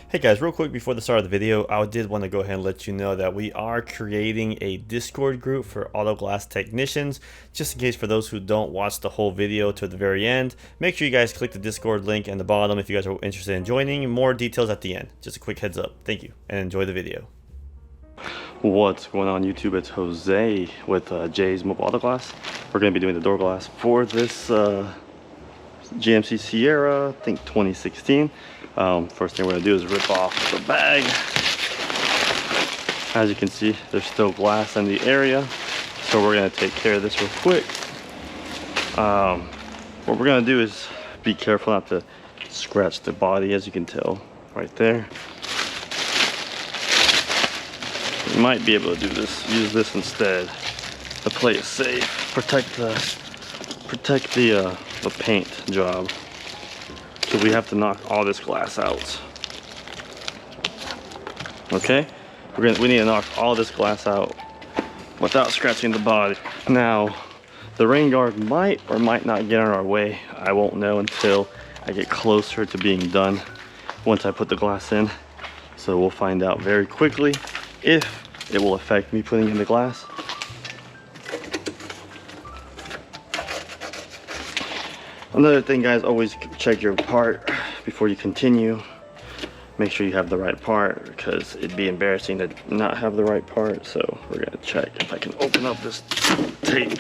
Hey guys, real quick before the start of the video, I did want to go ahead and let you know that we are creating a Discord group for auto glass technicians. Just in case for those who don't watch the whole video to the very end, make sure you guys click the Discord link in the bottom if you guys are interested in joining. More details at the end. Just a quick heads up. Thank you and enjoy the video. What's going on YouTube? It's Jose with Jay's Mobile Auto Glass. We're going to be doing the door glass for this GMC SIERRA, I think 2016. First thing we're going to do is rip off the bag. As you can see, there's still glass in the area, so we're going to take care of this real quick. What we're going to do is be careful not to scratch the body, as you can tell right there. You might be able to do this, use this instead to play it safe, protect the paint job. So we have to knock all this glass out. Okay, we need to knock all this glass out without scratching the body. Now, the rain guard might or might not get in our way. I won't know until I get closer to being done once I put the glass in. So we'll find out very quickly if it will affect me putting in the glass. Another thing, guys, always check your part before you continue. Make sure you have the right part, because it'd be embarrassing to not have the right part. So we're gonna check if I can open up this tape.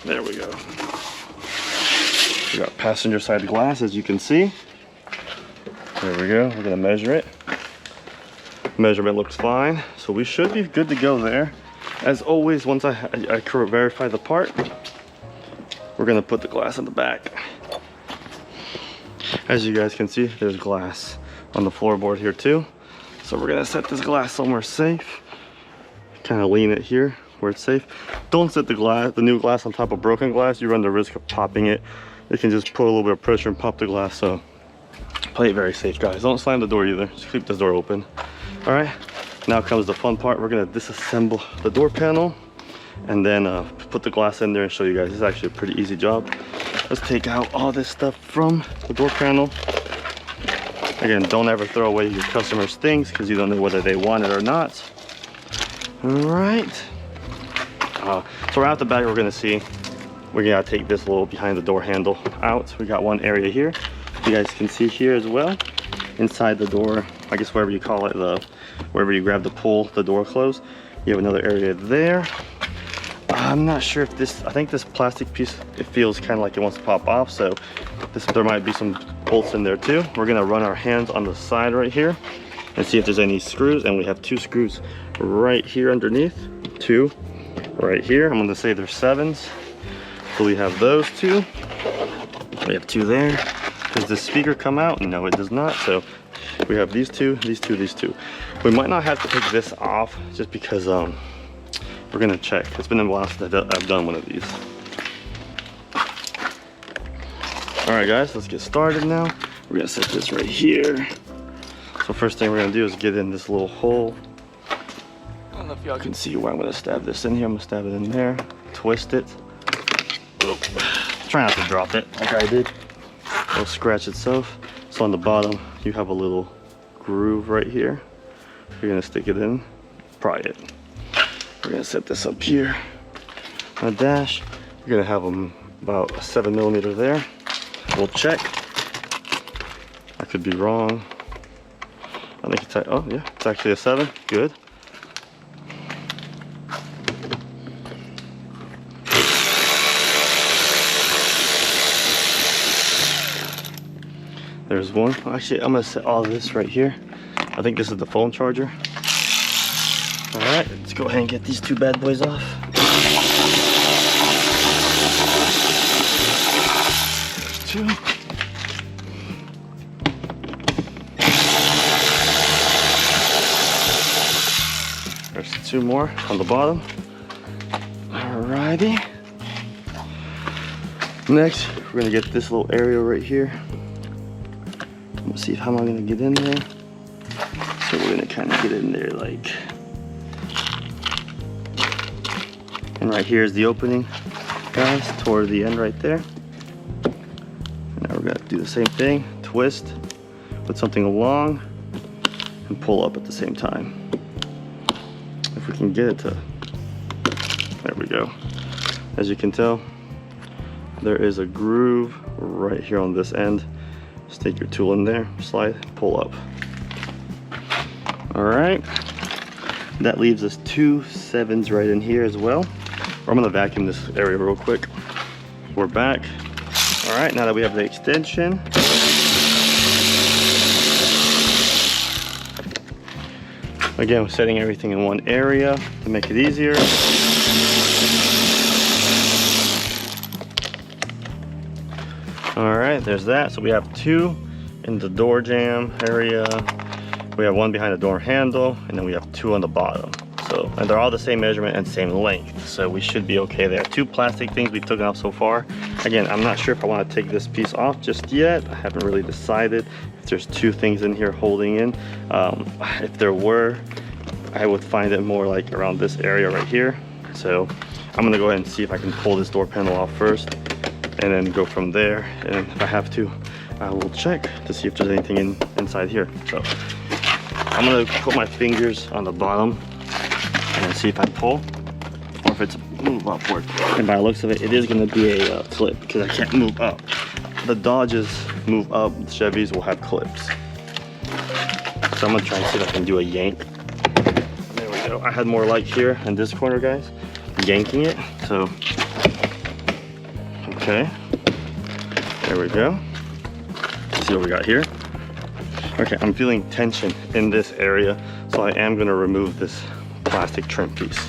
There we go. We got passenger side glass, as you can see. There we go. We're gonna measure it. Measurement looks fine, so we should be good to go there. As always, once I verify the part, we're gonna put the glass in the back. As you guys can see, there's glass on the floorboard here too. So we're gonna set this glass somewhere safe. Kind of lean it here where it's safe. Don't set the new glass on top of broken glass. You run the risk of popping it. It can just put a little bit of pressure and pop the glass. So play it very safe, guys. Don't slam the door either. Just keep this door open. All right. Now comes the fun part. We're gonna disassemble the door panel and then put the glass in there and show you guys. It's actually a pretty easy job. Let's take out all this stuff from the door panel. Again, don't ever throw away your customers' things because you don't know whether they want it or not. All right. So right off the bat, we're gonna see, we're gonna take this little behind the door handle out. We got one area here. You guys can see here as well. Inside the door, I guess wherever you call it, wherever you grab to pull the door closed, you have another area there. I'm not sure if this, I think this plastic piece, it feels kind of like it wants to pop off, so there might be some bolts in there too. We're gonna run our hands on the side right here and see if there's any screws, and we have 2 screws right here underneath, 2 right here. I'm gonna say they're 7s, so we have those 2. We have 2 there. Does the speaker come out? No, it does not. So we have these 2, these 2, these 2. We might not have to take this off just because we're gonna check. It's been a while since I've done one of these. All right, guys, let's get started now. We're gonna set this right here. So first thing we're gonna do is get in this little hole. I don't know if y'all can see where I'm gonna stab this in here. I'm gonna stab it in there, twist it. Oop. Try not to drop it like I did. It'll scratch itself. So on the bottom, you have a little groove right here. You're gonna stick it in, pry it. We're gonna set this up here on a dash. You're gonna have them about 7mm there. We'll check. I could be wrong. I think it's, oh yeah, it's actually a 7, good. There's one. Actually, I'm gonna set all this right here. I think this is the phone charger. All right, let's go ahead and get these 2 bad boys off. There's 2. There's 2 more on the bottom. Alrighty. Next, we're gonna get this little area right here. Let's see how am I gonna get in there. So we're gonna kind of get in there like, and right here is the opening, guys, toward the end right there. we're gonna do the same thing, twist, put something long, and pull up at the same time. If we can get it to, there we go. As you can tell, there is a groove right here on this end. Just take your tool in there, slide, pull up. All right, that leaves us 2 7s right in here as well. I'm gonna vacuum this area real quick. We're back. All right, now that we have the extension, again, we're setting everything in one area to make it easier. All right, there's that. So we have 2 in the door jamb area. We have 1 behind the door handle, and then we have 2 on the bottom. So, and they're all the same measurement and same length. So we should be okay there. 2 plastic things we've taken off so far. Again, I'm not sure if I want to take this piece off just yet. I haven't really decided if there's 2 things in here holding in. If there were, I would find it more like around this area right here. So I'm gonna go ahead and see if I can pull this door panel off first, and then go from there. And if I have to, I will check to see if there's anything inside here. So I'm gonna put my fingers on the bottom and see if I pull, or if it's move upward. And by the looks of it, it is gonna be a clip, because I can't move up. The Dodges move up, the Chevys will have clips. So I'm gonna try and see if I can do a yank. There we go. I had more light here in this corner, guys, yanking it. So, okay, there we go. Let's see what we got here. Okay, I'm feeling tension in this area, so I am gonna remove this plastic trim piece.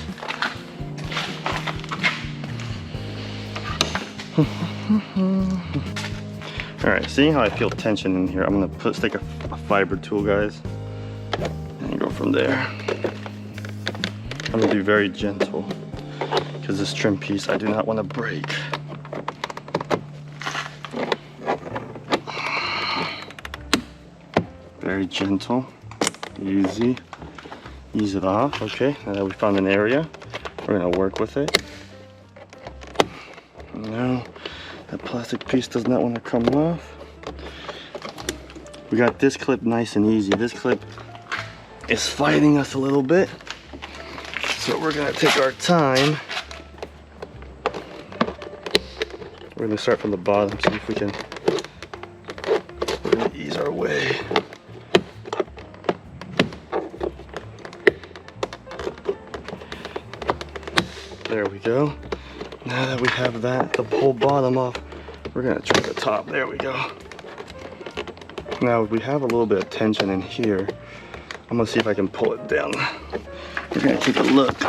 All right, seeing how I feel tension in here, I'm gonna stick a fiber tool, guys, and go from there. I'm gonna be very gentle, because this trim piece I do not want to break. Very gentle, easy, ease it off. Okay, now that we found an area, we're gonna work with it. No, that plastic piece does not want to come off. We got this clip nice and easy. This clip is fighting us a little bit, so we're gonna take our time. We're gonna start from the bottom, see if we can ease our way. There we go. Now that we have that, the whole bottom off, we're gonna trim the top. There we go. Now we have a little bit of tension in here. I'm gonna see if I can pull it down. We're gonna take a look.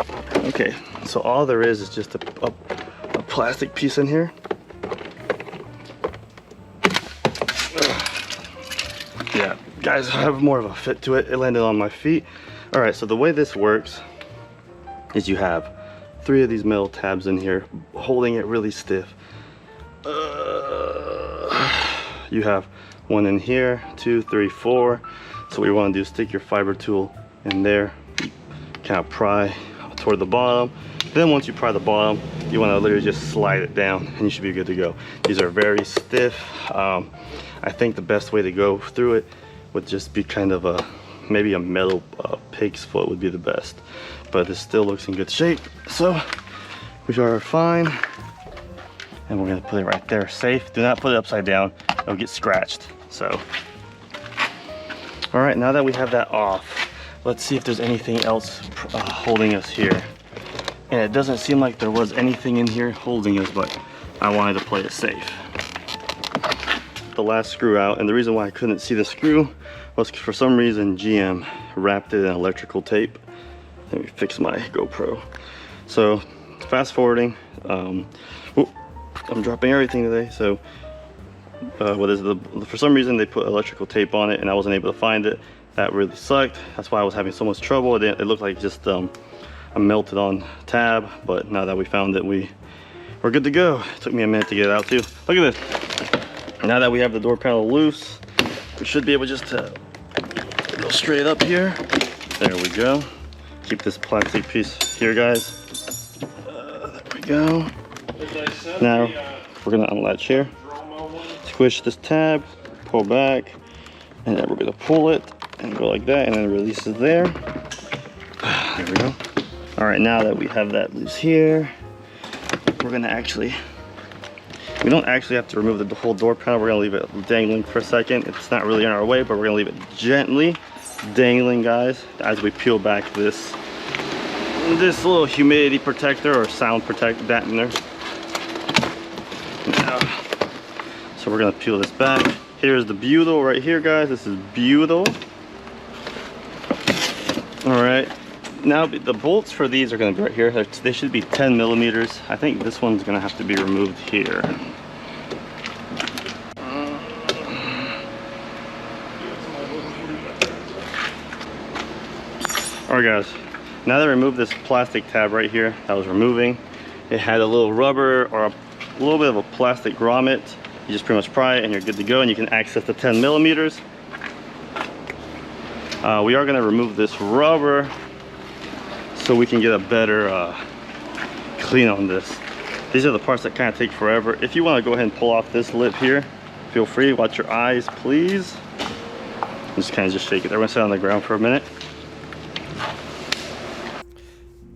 Okay, so all there is just a plastic piece in here. Yeah, guys, I have more of a fit to it. It landed on my feet. All right, so the way this works is you have 3 of these metal tabs in here holding it really stiff. You have 1 in here, 2, 3, 4. So what you want to do is stick your fiber tool in there, kind of pry toward the bottom. Then once you pry the bottom, you want to literally just slide it down and you should be good to go. These are very stiff. I think the best way to go through it would just be kind of maybe a metal pig's foot would be the best, but this still looks in good shape, so we are fine. And we're gonna put it right there, safe. Do not put it upside down, it'll get scratched. So all right, now that we have that off, let's see if there's anything else holding us here. And it doesn't seem like there was anything in here holding us, but I wanted to play it safe. The last screw out, and the reason why I couldn't see the screw was for some reason GM wrapped it in electrical tape. Let me fix my GoPro. So fast forwarding, I'm dropping everything today. So for some reason they put electrical tape on it and I wasn't able to find it. That really sucked. That's why I was having so much trouble. It looked like just a melted on tab, but now that we found it, we're good to go. It took me a minute to get it out too. Look at this. Now that we have the door panel loose, we should be able just to go straight up here. There we go. Keep this plastic piece here, guys. There we go. Now we're gonna unlatch here. squish this tab, pull back, and then we're gonna pull it and go like that, and then it releases there. There we go. All right, now that we have that loose here, we're gonna we don't actually have to remove the whole door panel. We're gonna leave it dangling for a second. It's not really in our way, but we're gonna leave it gently dangling, guys, as we peel back this little humidity protector or sound dampener. So we're gonna peel this back. Here's the butyl right here, guys. This is butyl. All right. Now the bolts for these are going to be right here. They should be 10 millimeters. I think this one's going to have to be removed here. All right, guys. Now that I removed this plastic tab right here that I was removing, it had a little rubber or a little bit of a plastic grommet. You just pretty much pry it and you're good to go, and you can access the 10 millimeters. We are going to remove this rubber so we can get a better clean on this. These are the parts that kind of take forever. If you want to go ahead and pull off this lip here, feel free. Watch your eyes, please. Just kind of just shake it. Everyone sit on the ground for a minute.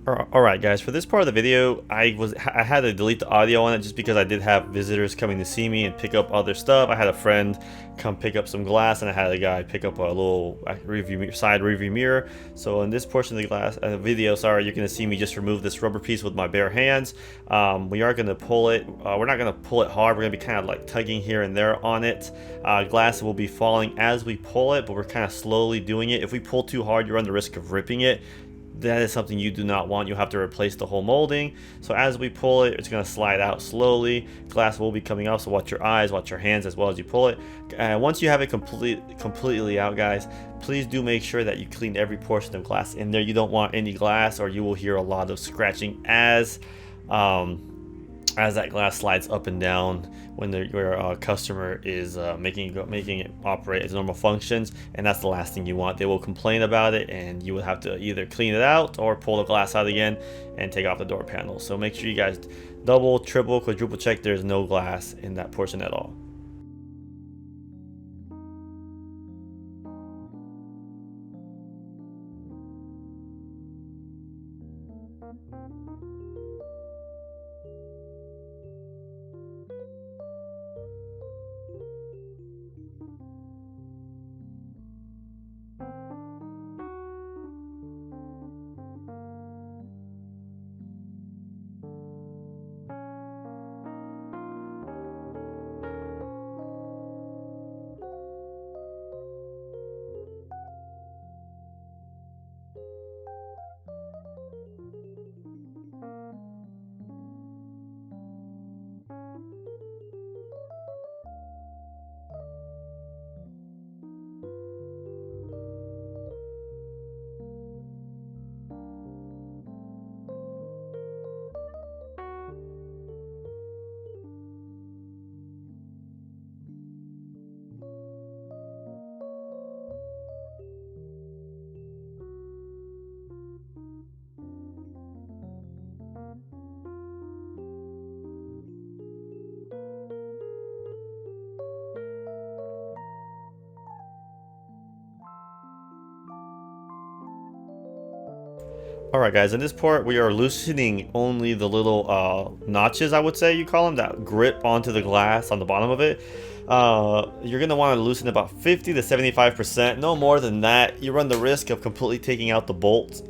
Alright guys, for this part of the video, I had to delete the audio on it just because I did have visitors coming to see me and pick up other stuff. I had a friend come pick up some glass, and I had a guy pick up a little side review mirror. So in this portion of the video, sorry, you're going to see me just remove this rubber piece with my bare hands. We are going to pull it. We're not going to pull it hard. We're going to be kind of like tugging here and there on it. Glass will be falling as we pull it, but we're kind of slowly doing it. If we pull too hard, you run the risk of ripping it. That is something you do not want. You'll have to replace the whole molding. So as we pull it, it's going to slide out slowly. Glass will be coming up, so watch your eyes, watch your hands as well as you pull it. Once you have it completely out, guys, please do make sure that you clean every portion of glass in there. You don't want any glass, or you will hear a lot of scratching as that glass slides up and down when your customer is making it operate as normal functions, and that's the last thing you want. They will complain about it, and you will have to either clean it out or pull the glass out again and take off the door panel. So make sure you guys double, triple, quadruple check there's no glass in that portion at all. Alright guys, in this part we are loosening only the little notches, I would say you call them, that grip onto the glass on the bottom of it. You're going to want to loosen about 50 to 75%. No more than that. You run the risk of completely taking out the bolts,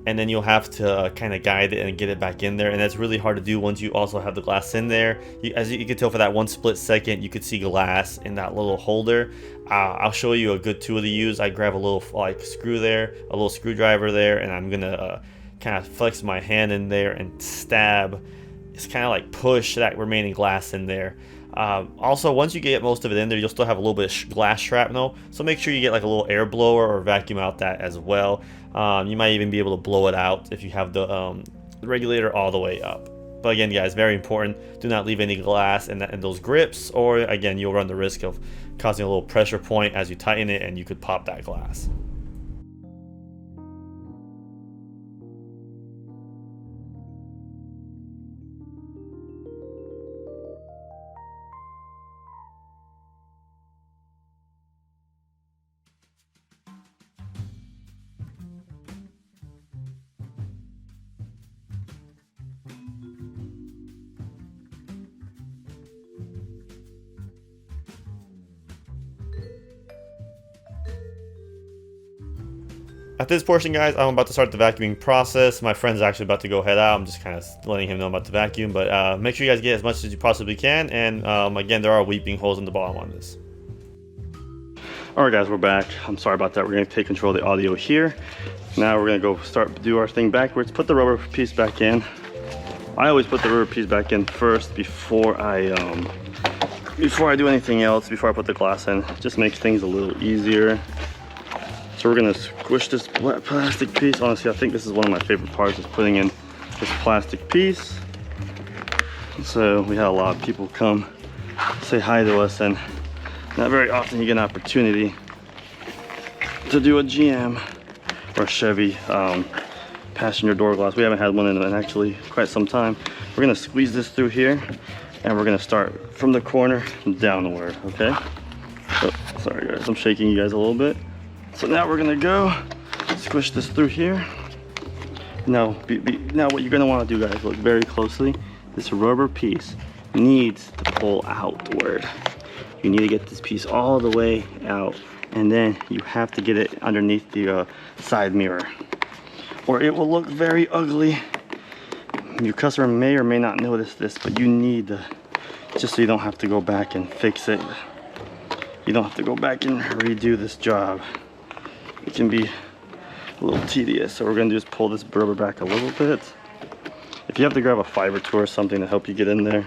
and then you'll have to kind of guide it and get it back in there, and that's really hard to do once you also have the glass in there. As you can tell, for that one split second you could see glass in that little holder. I'll show you a good tool to use. I grab a little screw there, a little screwdriver there, and I'm gonna kind of flex my hand in there and stab. It's kind of like push that remaining glass in there. Also, once you get most of it in there, you'll still have a little bit of glass shrapnel, so make sure you get like a little air blower or vacuum out that as well. You might even be able to blow it out if you have the regulator all the way up. But again, guys, very important, do not leave any glass in those grips, or again, you'll run the risk of causing a little pressure point as you tighten it, and you could pop that glass. At this portion, guys, I'm about to start the vacuuming process. My friend's actually about to go head out. I'm just kind of letting him know about the vacuum, but make sure you guys get as much as you possibly can. And again, there are weeping holes in the bottom on this. All right, guys, we're back. I'm sorry about that. We're gonna take control of the audio here. Now we're gonna go do our thing backwards. Put the rubber piece back in. I always put the rubber piece back in first before I do anything else. Before I put the glass in, it just makes things a little easier. So we're gonna squish this plastic piece. Honestly, I think this is one of my favorite parts, is putting in this plastic piece. So we had a lot of people come say hi to us, and not very often you get an opportunity to do a GM or Chevy passenger door glass. We haven't had one in actually quite some time. We're gonna squeeze this through here, and we're gonna start from the corner downward, okay? Oh, sorry guys, I'm shaking you guys a little bit. So now we're gonna go squish this through here. Now, now what you're gonna wanna do, guys, look very closely. This rubber piece needs to pull outward. You need to get this piece all the way out, and then you have to get it underneath the side mirror, or it will look very ugly. Your customer may or may not notice this, but you need to, just so you don't have to go back and fix it. You don't have to go back and redo this job. It can be a little tedious. So what we're gonna do is pull this rubber back a little bit. If you have to grab a fiber tool or something to help you get in there,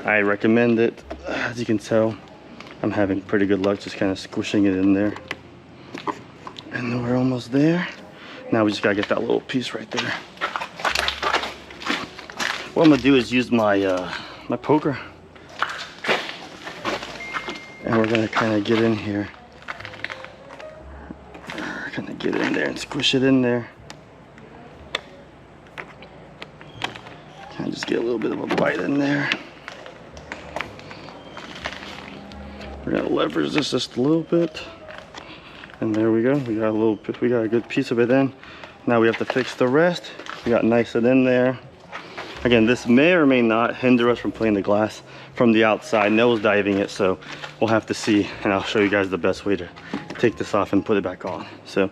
I recommend it. As you can tell, I'm having pretty good luck just kind of squishing it in there. And then we're almost there. Now we just gotta get that little piece right there. What I'm gonna do is use my my poker, and we're gonna kind of get in here. Kind of get in there and squish it in there. Kind of just get a little bit of a bite in there. We're gonna leverage this just a little bit, and there we go. We got a good piece of it in. Now we have to fix the rest. We got nice it in there. Again, this may or may not hinder us from putting the glass from the outside, nose diving it, so we'll have to see, and I'll show you guys the best way to take this off and put it back on. So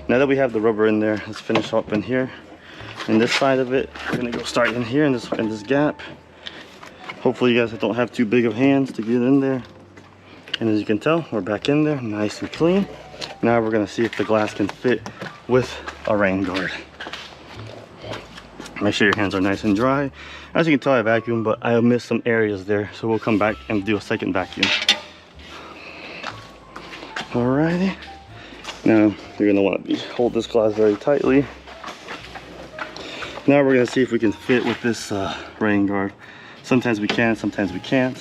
now that we have the rubber in there, let's finish up in here. And this side of it, we're gonna go start in here in this gap. Hopefully you guys don't have too big of hands to get in there. And as you can tell, we're back in there, nice and clean. Now we're gonna see if the glass can fit with a rain guard. Make sure your hands are nice and dry. As you can tell, I vacuumed, but I missed some areas there, so we'll come back and do a second vacuum. Alrighty. Now you're gonna want to hold this glass very tightly. Now we're gonna see if we can fit with this rain guard. Sometimes we can, sometimes we can't.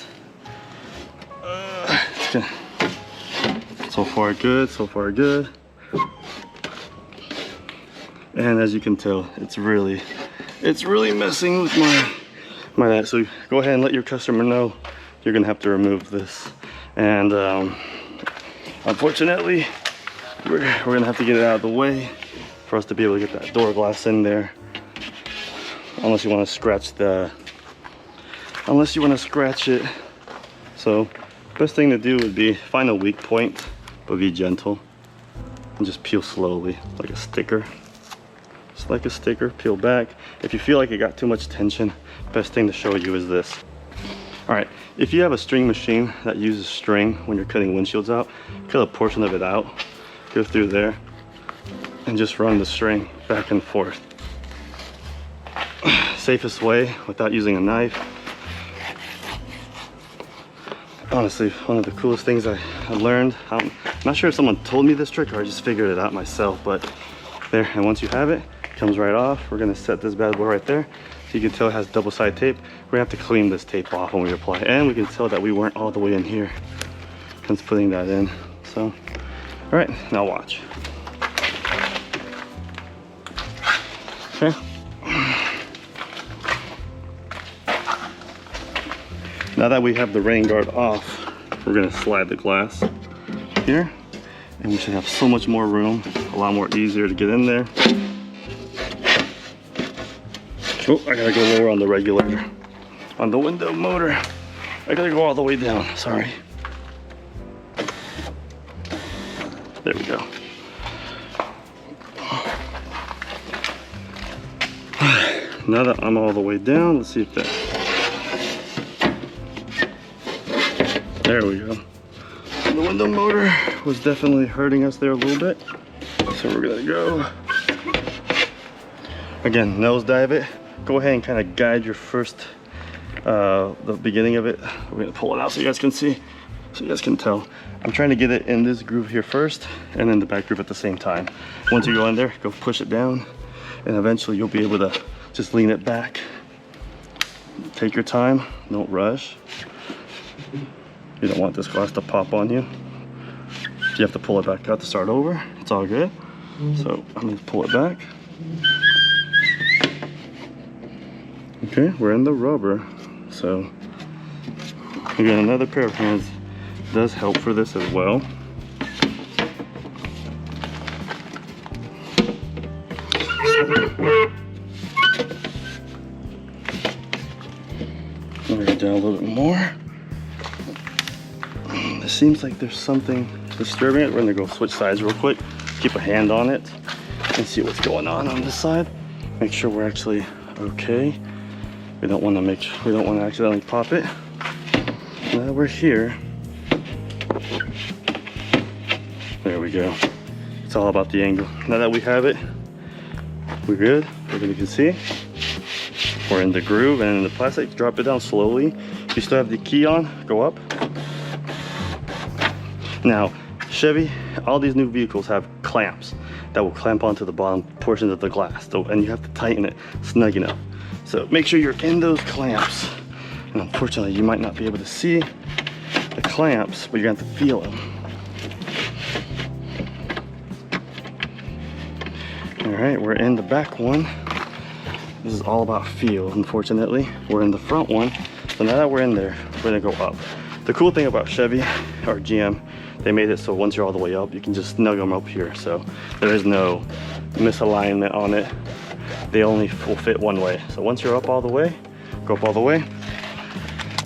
So far good, so far good. And as you can tell, it's really messing with my that. So go ahead and let your customer know you're gonna have to remove this. And unfortunately, we're gonna have to get it out of the way for us to be able to get that door glass in there. Unless you want to scratch it. So best thing to do would be find a weak point, but be gentle and just peel slowly like a sticker. Just like a sticker, peel back. If you feel like it got too much tension, best thing to show you is this. All right, if you have a string machine that uses string when you're cutting windshields out, cut a portion of it out, go through there, and just run the string back and forth. Safest way without using a knife. Honestly, one of the coolest things I learned. I'm not sure if someone told me this trick or I just figured it out myself, but there, and once you have it, it comes right off. We're gonna set this bad boy right there. So you can tell it has double-sided tape. We're gonna have to clean this tape off when we apply it. And we can tell that we weren't all the way in here since putting that in. So, all right, now watch. Okay. Now that we have the rain guard off, we're gonna slide the glass here, and we should have so much more room, a lot more easier to get in there. Oh, I gotta go lower on the regulator. On the window motor, I gotta go all the way down, sorry. There we go. now that I'm all the way down, let's see if that, there we go. The window motor was definitely hurting us there a little bit. So we're gonna go, again, nosedive it. Go ahead and kind of guide your first, the beginning of it. We're gonna pull it out so you guys can see, so you guys can tell. I'm trying to get it in this groove here first and then the back groove at the same time. Once you go in there, go push it down and eventually you'll be able to just lean it back. Take your time, don't rush. You don't want this glass to pop on you. If you have to pull it back out to start over, it's all good. So I'm gonna pull it back. Okay, we're in the rubber. So again, another pair of hands does help for this as well. Bring it down a little bit more. It seems like there's something disturbing it. We're gonna go switch sides real quick, keep a hand on it and see what's going on this side. Make sure we're actually okay. We don't want to accidentally pop it. Now that we're here, there we go. It's all about the angle. Now that we have it, we're good. As you can see, we're in the groove and in the plastic. Drop it down slowly. If you still have the key on, go up. Now, Chevy, all these new vehicles have clamps that will clamp onto the bottom portions of the glass. So, and you have to tighten it snug enough. So make sure you're in those clamps. And unfortunately, you might not be able to see the clamps, but you're gonna have to feel them. All right, we're in the back one. This is all about feel, unfortunately. We're in the front one. So now that we're in there, we're gonna go up. The cool thing about Chevy or GM, they made it so once you're all the way up, you can just snug them up here. So there is no misalignment on it. They only will fit one way. So once you're up all the way, go up all the way.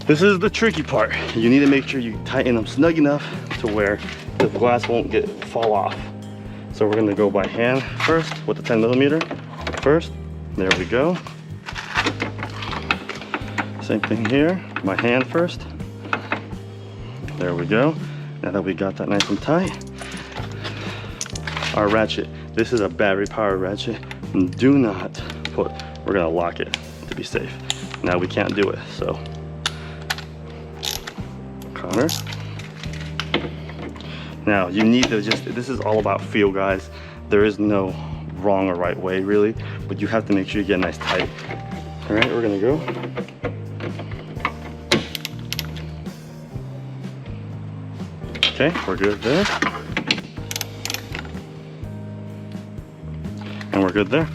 This is the tricky part. You need to make sure you tighten them snug enough to where the glass won't fall off. So we're gonna go by hand first with the 10mm first. There we go. Same thing here, my hand first. There we go. Now that we got that nice and tight, our ratchet, this is a battery powered ratchet. Do not put, we're gonna lock it to be safe. Now we can't do it, so. Connor. Now you need to this is all about feel, guys. There is no wrong or right way really, but you have to make sure you get nice tight. All right, we're gonna go. Okay, we're good there. And we're good there.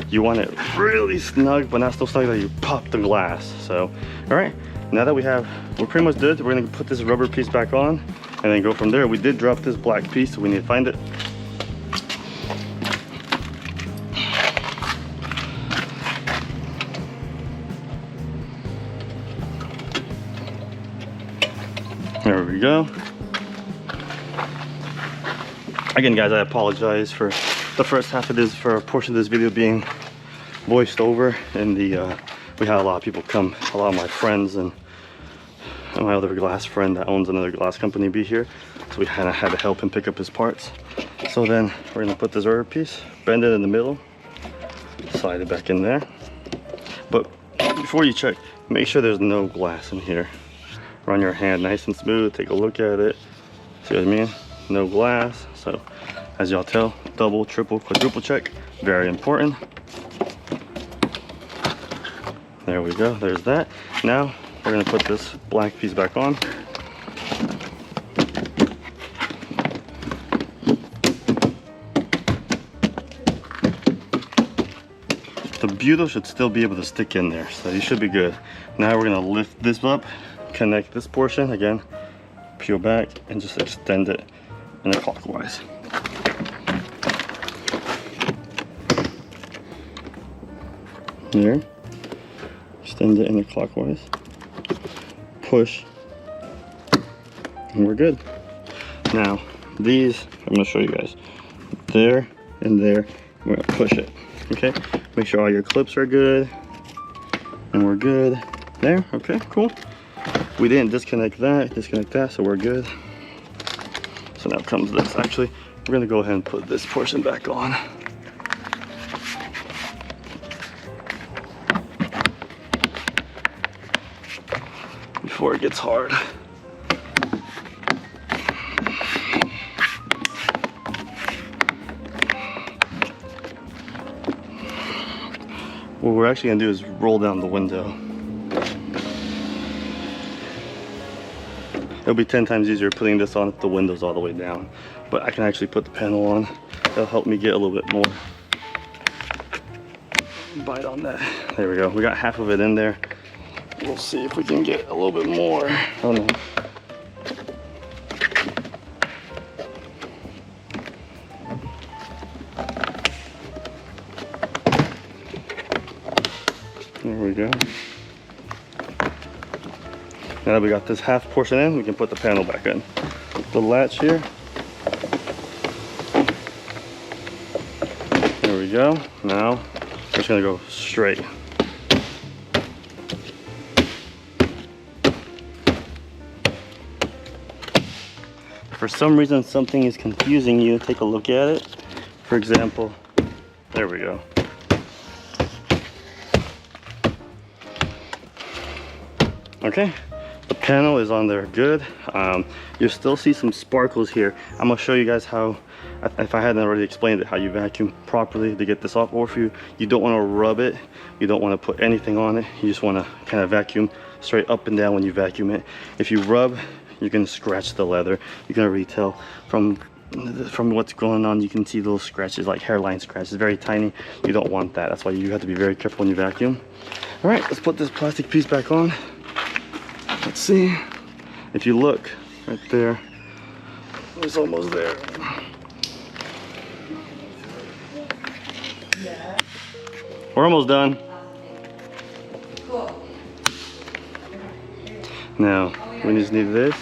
You want it really snug, but not so snug that you pop the glass. So, all right, now that we're pretty much good. We're gonna put this rubber piece back on and then go from there. We did drop this black piece, so we need to find it. There we go. Again, guys, I apologize for the first half of this, for a portion of this video being voiced over. And we had a lot of people come, a lot of my friends and my other glass friend that owns another glass company be here. So we kind of had to help him pick up his parts. So then we're gonna put this rubber piece, bend it in the middle, slide it back in there. But before you check, make sure there's no glass in here. Run your hand nice and smooth, take a look at it. See what I mean? No glass. So as y'all tell, double, triple, quadruple check, very important. There we go, there's that. Now we're gonna put this black piece back on. The butyl should still be able to stick in there, so you should be good. Now we're gonna lift this up, connect this portion, again, peel back and just extend it in a clockwise. There, extend it in a clockwise, push, and we're good. Now these, I'm gonna show you guys, there and there, we're gonna push it, okay? Make sure all your clips are good, And we're good there. Okay, cool. We didn't disconnect that, so we're good. So now comes this. Actually, we're gonna go ahead and put this portion back on. Before it gets hard. What we're actually gonna do is roll down the window. It'll be 10 times easier putting this on if the window's all the way down. But I can actually put the panel on. That'll help me get a little bit more bite on that. There we go. We got half of it in there. We'll see if we can get a little bit more. Oh no. There we go. Now that we got this half portion in, we can put the panel back in. The latch here. There we go. Now, I'm just gonna go straight. For some reason, something is confusing you. Take a look at it. For example, there we go. Okay, the panel is on there good. You'll still see some sparkles here. I'm gonna show you guys how, if I hadn't already explained it, how you vacuum properly to get this off. Or if you don't want to rub it, you don't want to put anything on it, you just want to kind of vacuum straight up and down when you vacuum it. If you rub, you can scratch the leather. You can already tell from what's going on. You can see little scratches, like hairline scratches, very tiny. You don't want that. That's why you have to be very careful when you vacuum. All right, let's put this plastic piece back on. Let's see. If you look right there, it's almost there. We're almost done. Cool. Now, we just need this.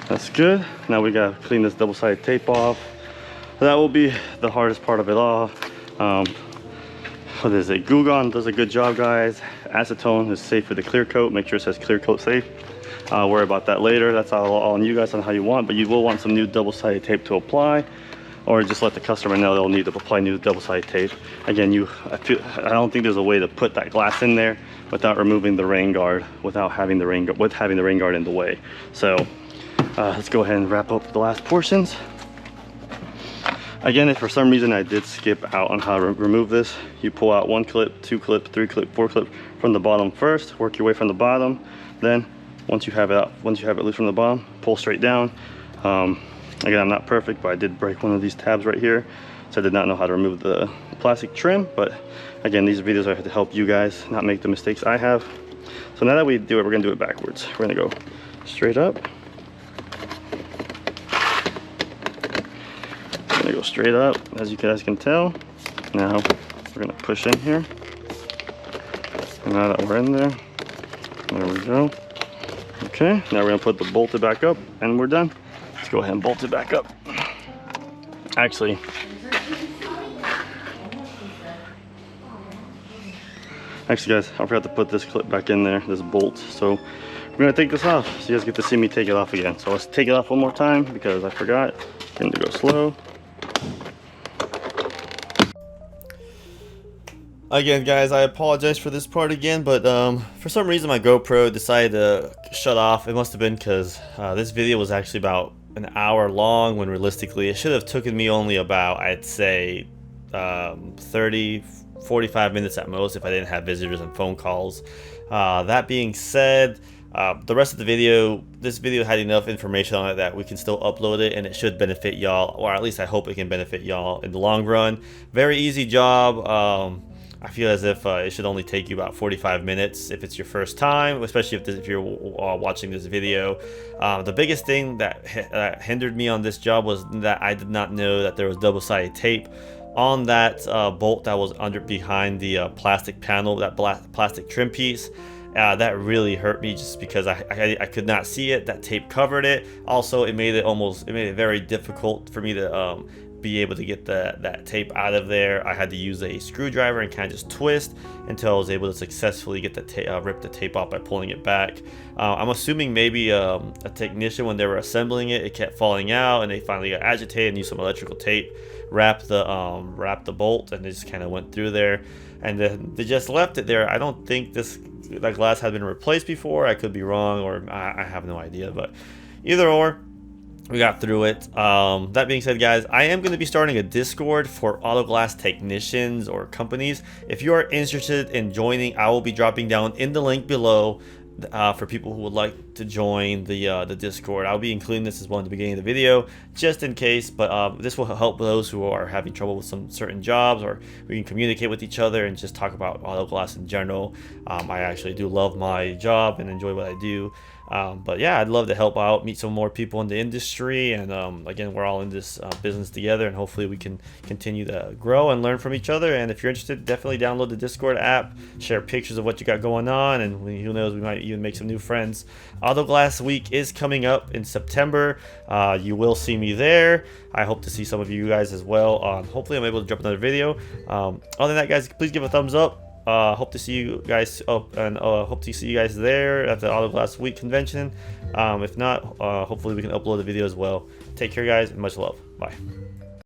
That's good. Now we gotta clean this double-sided tape off. That will be the hardest part of it all. What is it? Goo-Gone does a good job, guys. Acetone is safe for the clear coat. Make sure it says clear coat safe. Worry about that later. That's all on you guys on how you want, but you will want some new double-sided tape to apply, or just let the customer know they'll need to apply new double-sided tape. Again, I don't think there's a way to put that glass in there without removing the rain guard, without having the rain guard in the way. So let's go ahead and wrap up the last portions. Again, if for some reason I did skip out on how to remove this, you pull out 1 clip, 2 clip, 3 clip, 4 clip from the bottom first, work your way from the bottom. Then once you have it loose from the bottom, pull straight down. Again, I'm not perfect, but I did break one of these tabs right here, so I did not know how to remove the plastic trim. But again, these videos are to help you guys not make the mistakes I have. So now that we do it, we're gonna do it backwards. We're gonna go straight up. We're gonna go straight up, as you guys can tell. Now we're gonna push in here. And now that we're in there we go. Okay, now we're gonna put the bolted back up, and we're done. Let's go ahead and bolt it back up. Actually, guys, I forgot to put this clip back in there, this bolt. So we're gonna take this off, so you guys get to see me take it off again. So let's take it off one more time because I forgot. I'm gonna go slow. Again, guys, I apologize for this part again, but for some reason my GoPro decided to shut off. It must have been because this video was actually about an hour long, when realistically it should have taken me only about, I'd say, 30-45 minutes at most if I didn't have visitors and phone calls. That being said, The rest of the video, this video had enough information on it that we can still upload it, and it should benefit y'all, or at least I hope it can benefit y'all in the long run. Very easy job. I feel as if it should only take you about 45 minutes if it's your first time, especially if you're watching this video. The biggest thing that hindered me on this job was that I did not know that there was double-sided tape on that bolt that was behind the plastic panel, that plastic trim piece. That really hurt me just because I could not see it. That tape covered it. Also, it made it very difficult for me to be able to get that tape out of there. I had to use a screwdriver and kind of just twist until I was able to successfully get the rip the tape off by pulling it back. I'm assuming maybe a technician, when they were assembling it, it kept falling out, and they finally got agitated and used some electrical tape, wrapped the bolt, and they just kind of went through there, and then they just left it there. I don't think that glass had been replaced before. I could be wrong, or I have no idea, but either or, we got through it. That being said, guys, I am going to be starting a Discord for auto glass technicians or companies. If you are interested in joining, I will be dropping down in the link below for people who would like to join the Discord. I'll be including this as well in the beginning of the video, just in case, but this will help those who are having trouble with some certain jobs, or we can communicate with each other and just talk about auto glass in general. I actually do love my job and enjoy what I do. But yeah, I'd love to help out, meet some more people in the industry, and again, we're all in this business together, and hopefully we can continue to grow and learn from each other. And if you're interested, definitely download the Discord app, share pictures of what you got going on, and who knows, we might even make some new friends. Auto Glass Week is coming up in September. You will see me there. I hope to see some of you guys as well. Hopefully I'm able to drop another video. Other than that, guys, please give a thumbs up. Hope to see you guys hope to see you guys there at the Auto Glass Week convention. If not, hopefully we can upload the video as well. Take care, guys, and much love. Bye.